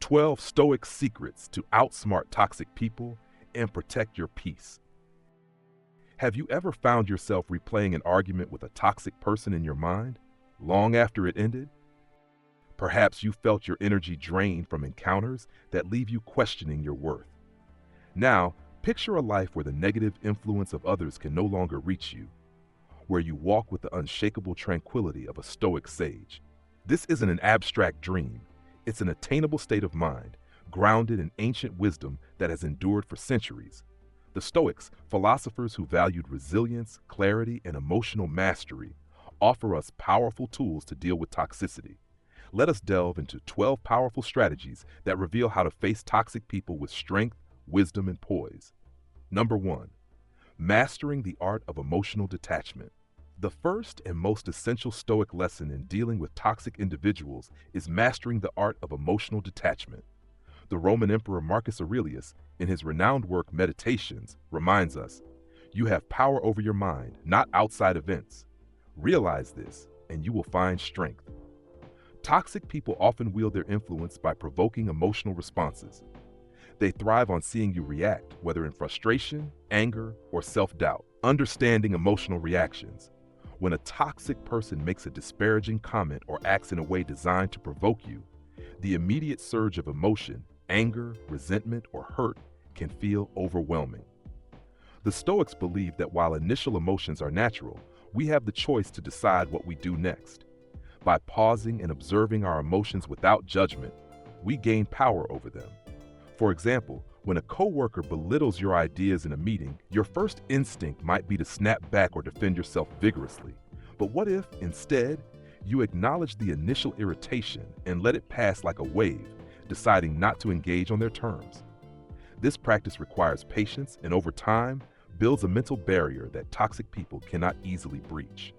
12 Stoic secrets to outsmart toxic people and protect your peace. Have you ever found yourself replaying an argument with a toxic person in your mind long after it ended? Perhaps you felt your energy drained from encounters that leave you questioning your worth. Now, picture a life where the negative influence of others can no longer reach you, where you walk with the unshakable tranquility of a Stoic sage. This isn't an abstract dream. It's an attainable state of mind, grounded in ancient wisdom that has endured for centuries. The Stoics, philosophers who valued resilience, clarity, and emotional mastery, offer us powerful tools to deal with toxicity. Let us delve into 12 powerful strategies that reveal how to face toxic people with strength, wisdom, and poise. Number 1. Mastering the art of emotional detachment. The first and most essential Stoic lesson in dealing with toxic individuals is mastering the art of emotional detachment. The Roman Emperor Marcus Aurelius, in his renowned work Meditations, reminds us, "You have power over your mind, not outside events. Realize this, and you will find strength." Toxic people often wield their influence by provoking emotional responses. They thrive on seeing you react, whether in frustration, anger, or self-doubt. Understanding emotional reactions. When a toxic person makes a disparaging comment or acts in a way designed to provoke you, the immediate surge of emotion, anger, resentment, or hurt can feel overwhelming. The Stoics believe that while initial emotions are natural, we have the choice to decide what we do next. By pausing and observing our emotions without judgment, we gain power over them. For example, when a coworker belittles your ideas in a meeting, your first instinct might be to snap back or defend yourself vigorously. But what if, instead, you acknowledge the initial irritation and let it pass like a wave, deciding not to engage on their terms? This practice requires patience and, over time, builds a mental barrier that toxic people cannot easily breach.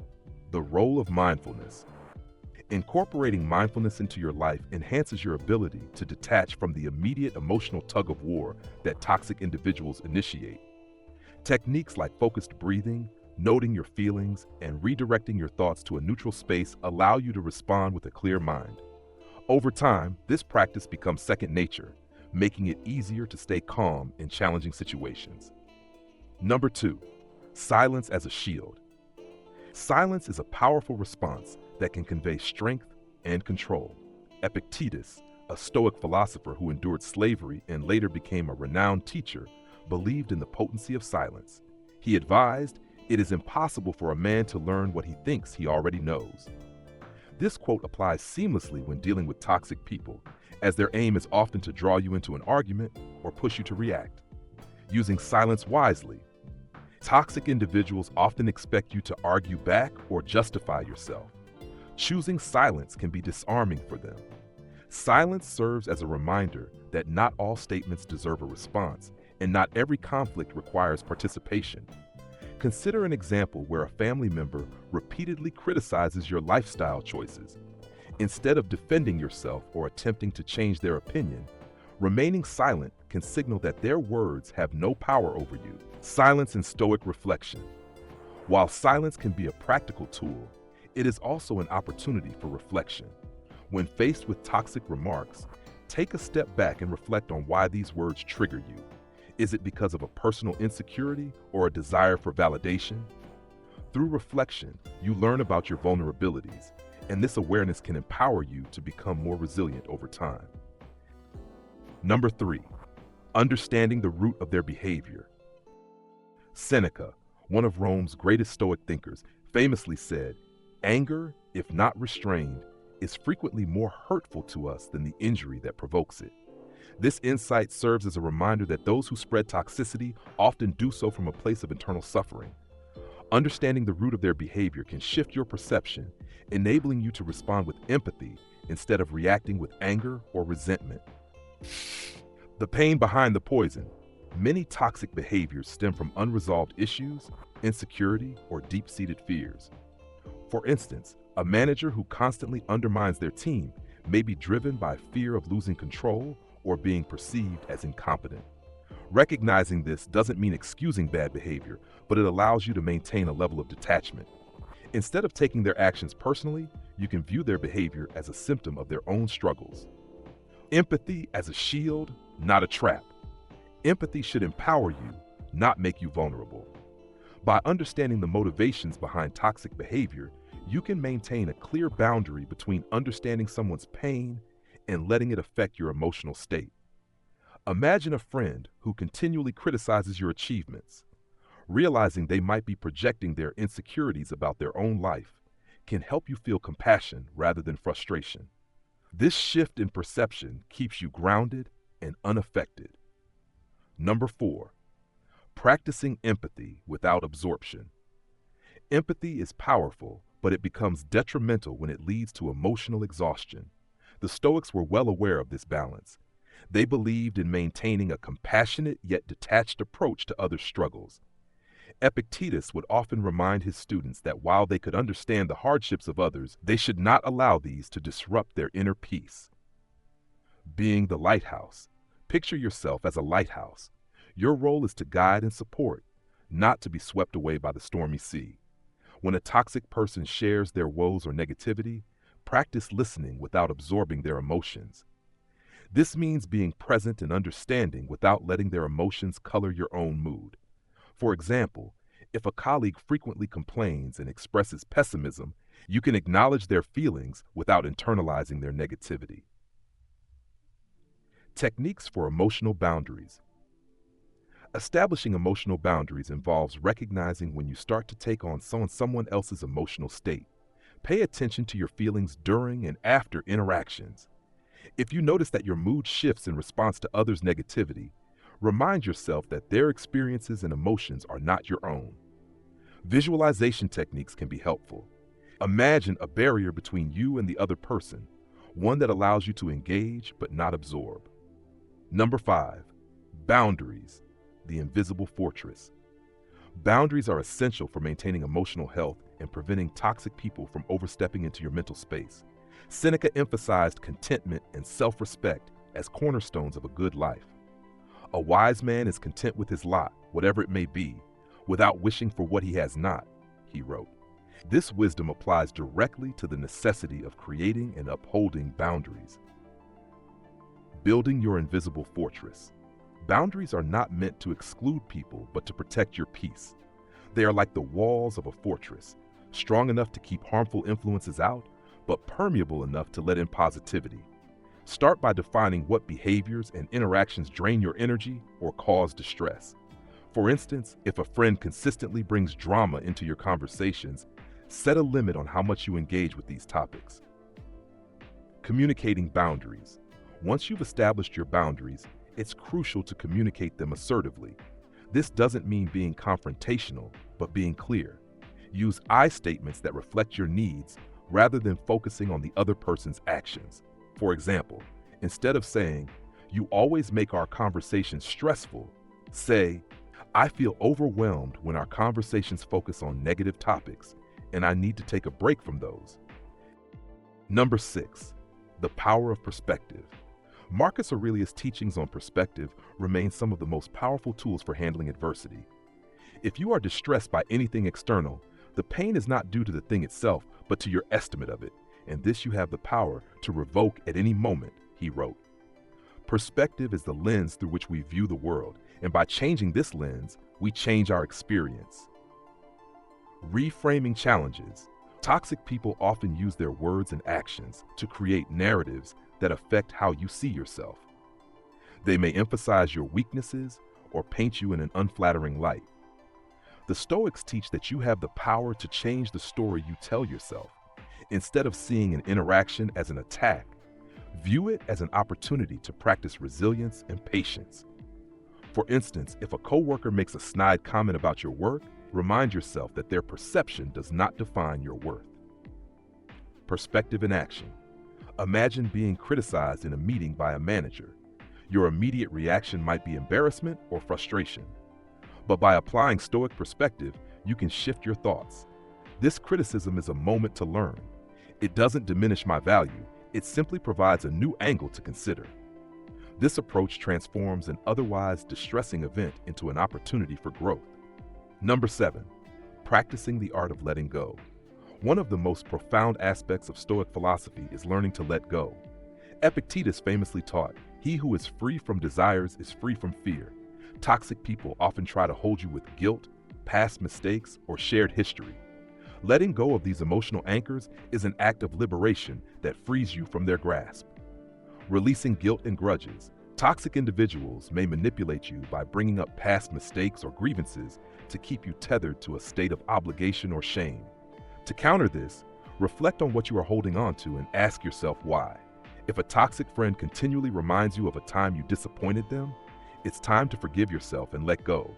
The role of mindfulness. Incorporating mindfulness into your life enhances your ability to detach from the immediate emotional tug-of-war that toxic individuals initiate. Techniques like focused breathing, noting your feelings, and redirecting your thoughts to a neutral space allow you to respond with a clear mind. Over time, this practice becomes second nature, making it easier to stay calm in challenging situations. Number 2, silence as a shield. Silence is a powerful response that can convey strength and control. Epictetus, a Stoic philosopher who endured slavery and later became a renowned teacher, believed in the potency of silence. He advised, "It is impossible for a man to learn what he thinks he already knows." This quote applies seamlessly when dealing with toxic people, as their aim is often to draw you into an argument or push you to react. Using silence wisely. Toxic individuals often expect you to argue back or justify yourself. Choosing silence can be disarming for them. Silence serves as a reminder that not all statements deserve a response, and not every conflict requires participation. Consider an example where a family member repeatedly criticizes your lifestyle choices. Instead of defending yourself or attempting to change their opinion, remaining silent can signal that their words have no power over you. Silence and Stoic reflection. While silence can be a practical tool, it is also an opportunity for reflection. When faced with toxic remarks, take a step back and reflect on why these words trigger you. Is it because of a personal insecurity or a desire for validation? Through reflection, you learn about your vulnerabilities, and this awareness can empower you to become more resilient over time. Number 3, understanding the root of their behavior. Seneca, one of Rome's greatest Stoic thinkers, famously said, "Anger, if not restrained, is frequently more hurtful to us than the injury that provokes it." This insight serves as a reminder that those who spread toxicity often do so from a place of internal suffering. Understanding the root of their behavior can shift your perception, enabling you to respond with empathy instead of reacting with anger or resentment. The pain behind the poison. Many toxic behaviors stem from unresolved issues, insecurity, or deep-seated fears. For instance, a manager who constantly undermines their team may be driven by fear of losing control or being perceived as incompetent. Recognizing this doesn't mean excusing bad behavior, but it allows you to maintain a level of detachment. Instead of taking their actions personally, you can view their behavior as a symptom of their own struggles. Empathy as a shield, not a trap. Empathy should empower you, not make you vulnerable. By understanding the motivations behind toxic behavior, you can maintain a clear boundary between understanding someone's pain and letting it affect your emotional state. Imagine a friend who continually criticizes your achievements. Realizing they might be projecting their insecurities about their own life can help you feel compassion rather than frustration. This shift in perception keeps you grounded and unaffected. Number 4, practicing empathy without absorption. Empathy is powerful, but it becomes detrimental when it leads to emotional exhaustion. The Stoics were well aware of this balance. They believed in maintaining a compassionate yet detached approach to others' struggles. Epictetus would often remind his students that while they could understand the hardships of others, they should not allow these to disrupt their inner peace. Being the lighthouse. Picture yourself as a lighthouse. Your role is to guide and support, not to be swept away by the stormy sea. When a toxic person shares their woes or negativity, practice listening without absorbing their emotions. This means being present and understanding without letting their emotions color your own mood. For example, if a colleague frequently complains and expresses pessimism, you can acknowledge their feelings without internalizing their negativity. Techniques for emotional boundaries. Establishing emotional boundaries involves recognizing when you start to take on someone else's emotional state. Pay attention to your feelings during and after interactions. If you notice that your mood shifts in response to others' negativity, remind yourself that their experiences and emotions are not your own. Visualization techniques can be helpful. Imagine a barrier between you and the other person, one that allows you to engage but not absorb. Number 5, boundaries, the invisible fortress. Boundaries are essential for maintaining emotional health and preventing toxic people from overstepping into your mental space. Seneca emphasized contentment and self-respect as cornerstones of a good life. A wise man is content with his lot, whatever it may be, without wishing for what he has not, he wrote. This wisdom applies directly to the necessity of creating and upholding boundaries. Building your invisible fortress. Boundaries are not meant to exclude people, but to protect your peace. They are like the walls of a fortress, strong enough to keep harmful influences out, but permeable enough to let in positivity. Start by defining what behaviors and interactions drain your energy or cause distress. For instance, if a friend consistently brings drama into your conversations, set a limit on how much you engage with these topics. Communicating boundaries. Once you've established your boundaries, it's crucial to communicate them assertively. This doesn't mean being confrontational, but being clear. Use I statements that reflect your needs rather than focusing on the other person's actions. For example, instead of saying, "You always make our conversations stressful," say, "I feel overwhelmed when our conversations focus on negative topics, and I need to take a break from those." Number 6, the power of perspective. Marcus Aurelius' teachings on perspective remain some of the most powerful tools for handling adversity. If you are distressed by anything external, the pain is not due to the thing itself, but to your estimate of it, and this you have the power to revoke at any moment, he wrote. Perspective is the lens through which we view the world, and by changing this lens, we change our experience. Reframing challenges. Toxic people often use their words and actions to create narratives that affect how you see yourself. They may emphasize your weaknesses or paint you in an unflattering light. The Stoics teach that you have the power to change the story you tell yourself. Instead of seeing an interaction as an attack, view it as an opportunity to practice resilience and patience. For instance, if a coworker makes a snide comment about your work, remind yourself that their perception does not define your worth. Perspective in action. Imagine being criticized in a meeting by a manager. Your immediate reaction might be embarrassment or frustration. But by applying Stoic perspective, you can shift your thoughts. This criticism is a moment to learn. It doesn't diminish my value, it simply provides a new angle to consider. This approach transforms an otherwise distressing event into an opportunity for growth. Number 7, practicing the art of letting go. One of the most profound aspects of Stoic philosophy is learning to let go. Epictetus famously taught, "He who is free from desires is free from fear." Toxic people often try to hold you with guilt, past mistakes, or shared history. Letting go of these emotional anchors is an act of liberation that frees you from their grasp. Releasing guilt and grudges. Toxic individuals may manipulate you by bringing up past mistakes or grievances to keep you tethered to a state of obligation or shame. To counter this, reflect on what you are holding on to and ask yourself why. If a toxic friend continually reminds you of a time you disappointed them, it's time to forgive yourself and let go.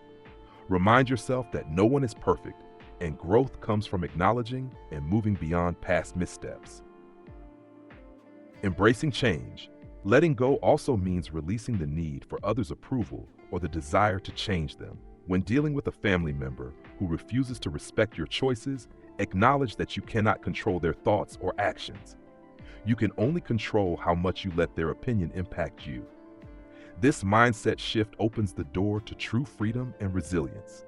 Remind yourself that no one is perfect, and growth comes from acknowledging and moving beyond past missteps. Embracing change. Letting go also means releasing the need for others' approval or the desire to change them. When dealing with a family member who refuses to respect your choices, acknowledge that you cannot control their thoughts or actions. You can only control how much you let their opinion impact you. This mindset shift opens the door to true freedom and resilience.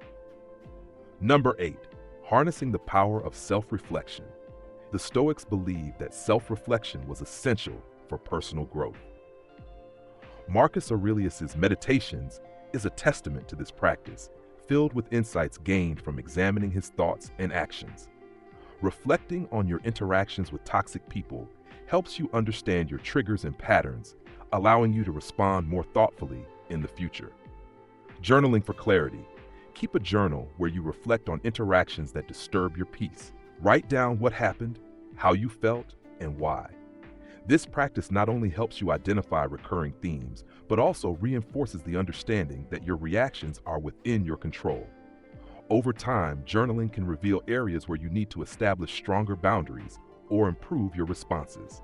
Number 8, harnessing the power of self-reflection. The Stoics believed that self-reflection was essential for personal growth. Marcus Aurelius's Meditations is a testament to this practice, filled with insights gained from examining his thoughts and actions. Reflecting on your interactions with toxic people helps you understand your triggers and patterns, allowing you to respond more thoughtfully in the future. Journaling for clarity. Keep a journal where you reflect on interactions that disturb your peace. Write down what happened, how you felt, and why. This practice not only helps you identify recurring themes, but also reinforces the understanding that your reactions are within your control. Over time, journaling can reveal areas where you need to establish stronger boundaries or improve your responses.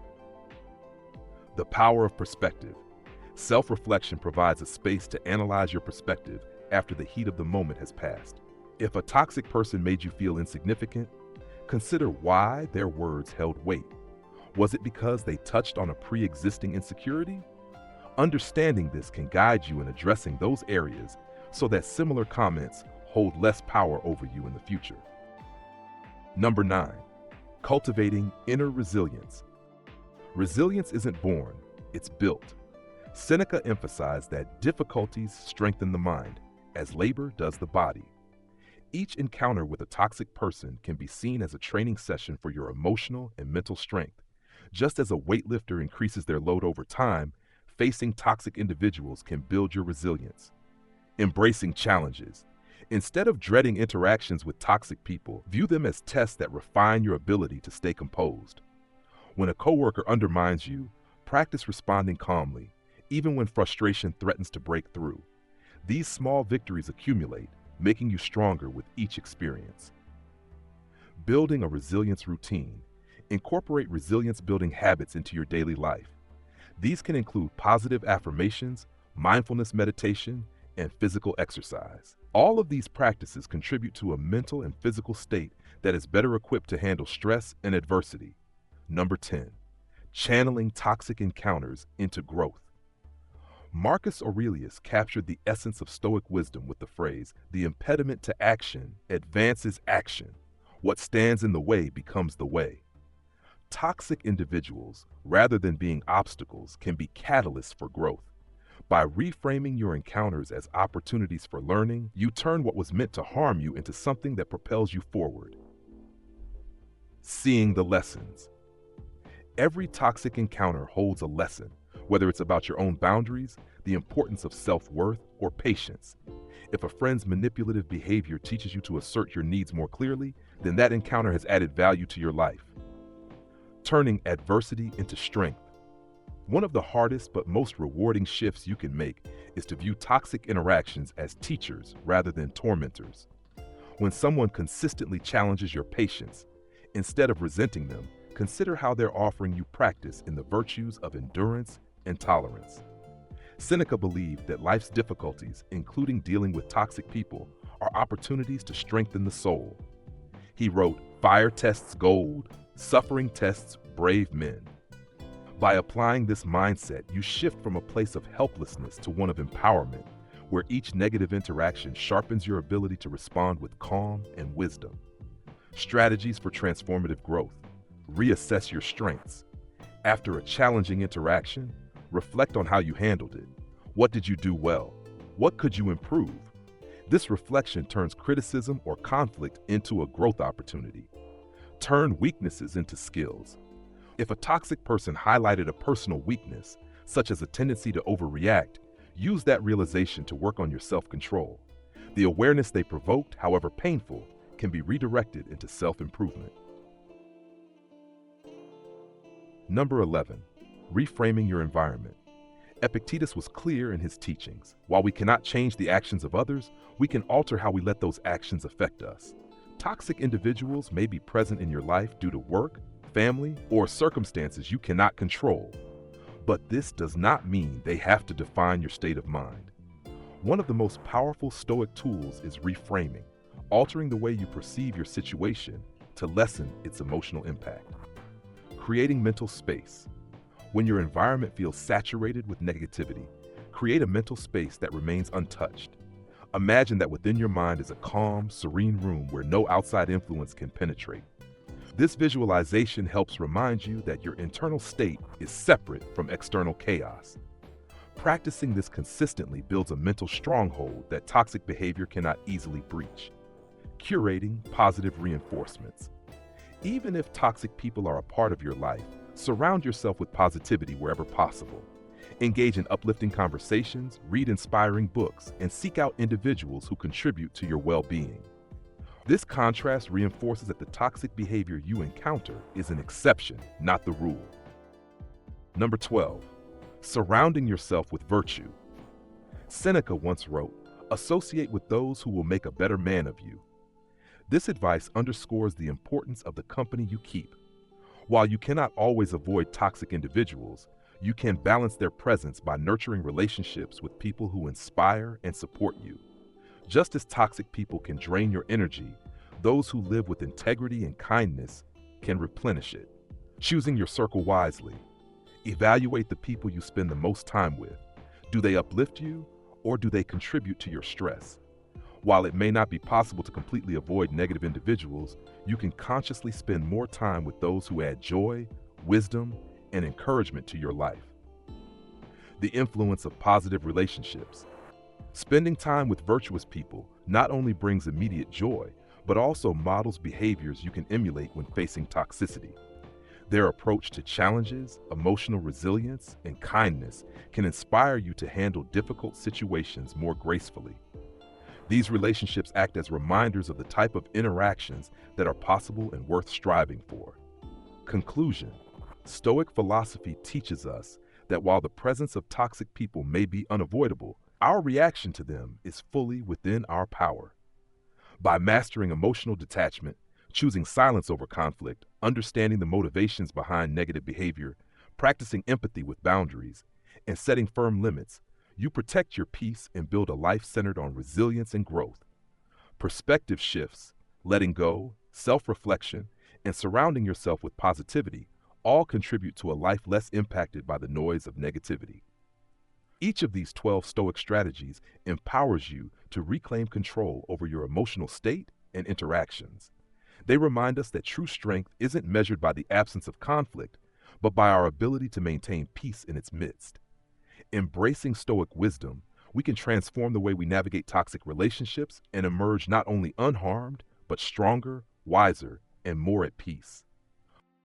The power of perspective. Self-reflection provides a space to analyze your perspective after the heat of the moment has passed. If a toxic person made you feel insignificant, consider why their words held weight. Was it because they touched on a pre-existing insecurity? Understanding this can guide you in addressing those areas so that similar comments hold less power over you in the future. Number 9, cultivating inner resilience. Resilience isn't born, it's built. Seneca emphasized that difficulties strengthen the mind, as labor does the body. Each encounter with a toxic person can be seen as a training session for your emotional and mental strength. Just as a weightlifter increases their load over time, facing toxic individuals can build your resilience. Embracing challenges. Instead of dreading interactions with toxic people, view them as tests that refine your ability to stay composed. When a coworker undermines you, practice responding calmly, even when frustration threatens to break through. These small victories accumulate, making you stronger with each experience. Building a resilience routine. Incorporate resilience-building habits into your daily life. These can include positive affirmations, mindfulness meditation, and physical exercise. All of these practices contribute to a mental and physical state that is better equipped to handle stress and adversity. Number 10, channeling toxic encounters into growth. Marcus Aurelius captured the essence of Stoic wisdom with the phrase, "The impediment to action advances action. What stands in the way becomes the way." Toxic individuals, rather than being obstacles, can be catalysts for growth. By reframing your encounters as opportunities for learning, you turn what was meant to harm you into something that propels you forward. Seeing the lessons. Every toxic encounter holds a lesson, whether it's about your own boundaries, the importance of self-worth, or patience. If a friend's manipulative behavior teaches you to assert your needs more clearly, then that encounter has added value to your life. Turning adversity into strength. One of the hardest but most rewarding shifts you can make is to view toxic interactions as teachers rather than tormentors. When someone consistently challenges your patience, instead of resenting them, consider how they're offering you practice in the virtues of endurance and tolerance. Seneca believed that life's difficulties, including dealing with toxic people, are opportunities to strengthen the soul. He wrote, "Fire tests gold, suffering tests brave men." By applying this mindset, you shift from a place of helplessness to one of empowerment, where each negative interaction sharpens your ability to respond with calm and wisdom. Strategies for transformative growth. Reassess your strengths. After a challenging interaction, reflect on how you handled it. What did you do well? What could you improve? This reflection turns criticism or conflict into a growth opportunity. Turn weaknesses into skills. If a toxic person highlighted a personal weakness, such as a tendency to overreact, use that realization to work on your self-control. The awareness they provoked, however painful, can be redirected into self-improvement. Number 11, reframing your environment. Epictetus was clear in his teachings. While we cannot change the actions of others, we can alter how we let those actions affect us. Toxic individuals may be present in your life due to work, family, or circumstances you cannot control. But this does not mean they have to define your state of mind. One of the most powerful Stoic tools is reframing, altering the way you perceive your situation to lessen its emotional impact. Creating mental space. When your environment feels saturated with negativity, create a mental space that remains untouched. Imagine that within your mind is a calm, serene room where no outside influence can penetrate. This visualization helps remind you that your internal state is separate from external chaos. Practicing this consistently builds a mental stronghold that toxic behavior cannot easily breach. Curating positive reinforcements. Even if toxic people are a part of your life, surround yourself with positivity wherever possible. Engage in uplifting conversations, read inspiring books, and seek out individuals who contribute to your well-being. This contrast reinforces that the toxic behavior you encounter is an exception, not the rule. Number 12, surrounding yourself with virtue. Seneca once wrote, "Associate with those who will make a better man of you." This advice underscores the importance of the company you keep. While you cannot always avoid toxic individuals, you can balance their presence by nurturing relationships with people who inspire and support you. Just as toxic people can drain your energy, those who live with integrity and kindness can replenish it. Choosing your circle wisely. Evaluate the people you spend the most time with. Do they uplift you, or do they contribute to your stress? While it may not be possible to completely avoid negative individuals, you can consciously spend more time with those who add joy, wisdom, and encouragement to your life. The influence of positive relationships. Spending time with virtuous people not only brings immediate joy, but also models behaviors you can emulate when facing toxicity. Their approach to challenges, emotional resilience, and kindness can inspire you to handle difficult situations more gracefully. These relationships act as reminders of the type of interactions that are possible and worth striving for. Conclusion: Stoic philosophy teaches us that while the presence of toxic people may be unavoidable, our reaction to them is fully within our power. By mastering emotional detachment, choosing silence over conflict, understanding the motivations behind negative behavior, practicing empathy with boundaries, and setting firm limits, you protect your peace and build a life centered on resilience and growth. Perspective shifts, letting go, self-reflection, and surrounding yourself with positivity all contribute to a life less impacted by the noise of negativity. Each of these 12 Stoic strategies empowers you to reclaim control over your emotional state and interactions. They remind us that true strength isn't measured by the absence of conflict, but by our ability to maintain peace in its midst. Embracing Stoic wisdom, we can transform the way we navigate toxic relationships and emerge not only unharmed, but stronger, wiser, and more at peace.